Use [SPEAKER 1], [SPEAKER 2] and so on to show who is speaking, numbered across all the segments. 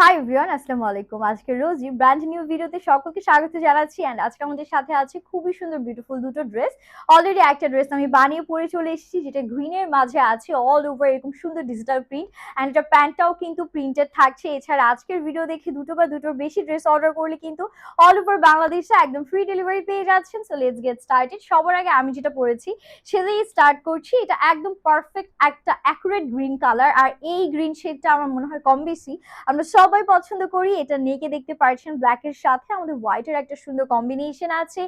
[SPEAKER 1] Hi everyone, আসসালামু আলাইকুম। আজকে রোজি ব্র্যান্ড নিউ ভিডিওতে সকলকে স্বাগত জানাচ্ছি। অ্যান্ড আজকে আমাদের সাথে আছে খুবই সুন্দর বিউটিফুল দুটো ড্রেস। অলরেডি একটা ড্রেস আমি বানিয়ে পরে চলে এসেছি, যেটা গ্রিনের মাঝে আছে অল ওভার এরকম সুন্দর ডিজিটাল প্রিন্ট। অ্যান্ড এটা প্যান্টটাও কিন্তু প্রিন্টেড থাকছে। এছাড়া আজকের ভিডিও দেখে দুটো বা দুটোর বেশি ড্রেস অর্ডার করলে কিন্তু অল ওভার বাংলাদেশে একদম ফ্রি ডেলিভারি পেয়ে যাচ্ছেন। So let's get started. সবার আগে আমি যেটা পরেছি সেটাই স্টার্ট করছি। এটা একদম পারফেক্ট একটা অ্যাকুরেট গ্রিন কালার, আর এই গ্রিন শেডটা আমার মনে হয় কম বেশি আমরা সবাই পছন্দ করি। এটা নেকে দেখতে পাচ্ছেন ব্ল্যাক এর সাথে আমাদের হোয়াইট এর একটা সুন্দর কম্বিনেশন আছে।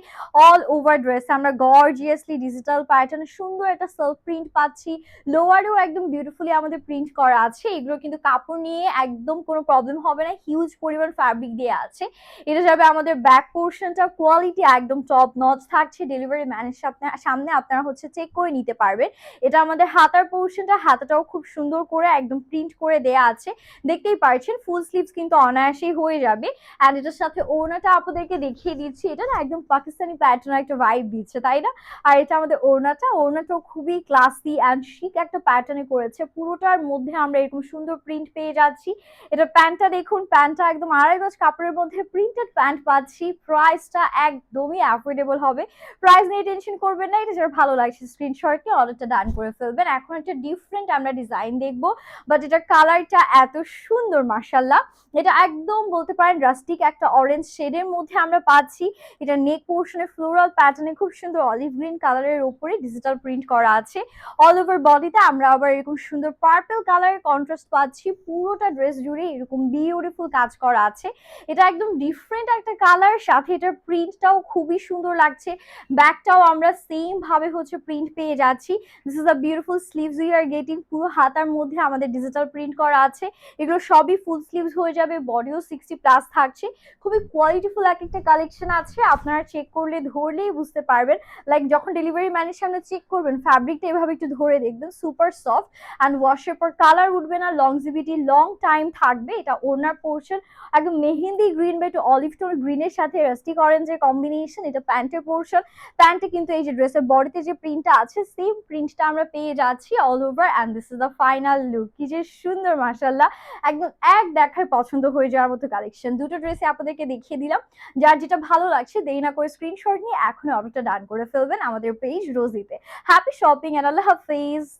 [SPEAKER 1] অল ওভার ড্রেস আমরা গর্জিয়াসলি ডিজিটাল প্যাটার্ন সুন্দর একটা সেলফ প্রিন্ট পাচ্ছি। লোয়ারেও একদম বিউটিফুলি আমাদের প্রিন্ট করা আছে। এগুলো কিন্তু কাপড় নিয়ে একদম কোনো প্রবলেম হবে না, হিউজ পরিমাণ ফ্যাব্রিক দিয়ে আছে। এটা যাবে আমাদের ব্যাক পোর্শনটা, কোয়ালিটি একদম টপ নচ থাকছে। ডেলিভারি ম্যানের সামনে আপনারা চেক করে নিতে পারবেন। এটা আমাদের হাতার পোর্শনটা, হাতাটাও খুব সুন্দর করে একদম প্রিন্ট করে দেয়া আছে। দেখতেই পারছেন ফুল স্লিভস কিন্তু অনায়াসেই হয়ে যাবে। অ্যান্ড এটার সাথে ওড়নাটা আপনাদেরকে দেখিয়ে দিচ্ছি। এটা না একদম পাকিস্তানি প্যাটার্ন একটা ভাইব দিচ্ছে, তাই না? আর এটা আমাদের ওড়নাটাও খুবই ক্লাসি অ্যান্ড শিক একটা প্যাটার্নে করেছে। পুরোটার মধ্যে আমরা এরকম সুন্দর প্রিন্ট পেয়ে যাচ্ছি। এটা প্যান্টটা দেখুন, প্যান্টটা একদম 2.5 গজ কাপড়ের মধ্যে প্রিন্টেড প্যান্ট পাচ্ছি। প্রাইসটা একদমই অ্যাফোর্ডেবল হবে। প্রাইস নিয়ে টেনশন করবেন না। এটা যারা ভালো লাগছে স্ক্রিনশট নিয়ে অর্ডারটা ডান করে ফেলবেন। এখন একটা ডিফারেন্ট আমরা ডিজাইন দেখবো, বাট এটার কালারটা এত সুন্দর মাশাআল্লাহ। এটা একদম বলতে পারেন রাস্টিক একটা অরেঞ্জ শেডের মধ্যে আমরা পাচ্ছি। এটা নেক পোর্শনে ফ্লোরাল প্যাটার্নে খুব সুন্দর অলিভ গ্রিন কালারের উপরে ডিজিটাল প্রিন্ট করা আছে। অল ওভার বডিতে আমরা আবার এরকম সুন্দর পার্পল কালারের কন্ট্রাস্ট পাচ্ছি। পুরোটা ড্রেস জুড়ে এরকম বিউটিফুল কাজ করা আছে। এটা একদম ডিফারেন্ট একটা কালার, সাথে এটার প্রিন্টটাও খুবই সুন্দর লাগছে। ব্যাকটাও আমরা সেম ভাবে প্রিন্ট পেয়ে যাচ্ছি। This is a beautiful sleeves we are getting. পুরো হাতার মধ্যে আমাদের ডিজিটাল প্রিন্ট করা আছে। এগুলো সবই ফুল স্লিভস হয়ে যাবে, বডিও 60+ থাকছে। খুবই কোয়ালিটিফুল একটা কালেকশন আছে। আপনারা চেক করলে ধরলেই বুঝতে পারবেন। লাইক যখন ডেলিভারি ম্যানের সামনে চেক করবেন, ফ্যাব্রিকটা এভাবে একটু ধরে দেখবেন, সুপার সফট অ্যান্ড ওয়াশের পর কালার উঠবে না, লংজিভিটি লং টাইম থাকবে। এটা ওড়নার পোর্শন একদম মেহেন্দি গ্রিন বা একটু অলিভ টোন গ্রিনের সাথে রাস্টিক অরেঞ্জের কম্বিনেশন। এটা প্যান্টের পোর্শন। প্যান্টে কিন্তু এই যে ড্রেসের বডিতে যে প্রিন্টটা আছে, সেম প্রিন্টটা আমরা পেয়ে যাচ্ছি all over. And this is the final look. কি যে সুন্দর মাশাআল্লাহ, একদম এক দেখায় পছন্দ হয়ে যাওয়ার মতো কালেকশন। দুটো ড্রেসে আপনাদেরকে দেখিয়ে দিলাম। যার যেটা ভালো লাগছে দেরি না করে স্ক্রিনশট নিয়ে এখন অর্ডারটা ডান করে ফেলবেন আমাদের পেজ রোজিতে। হ্যাপি শপিং এন্ড আল্লাহ হাফেজ।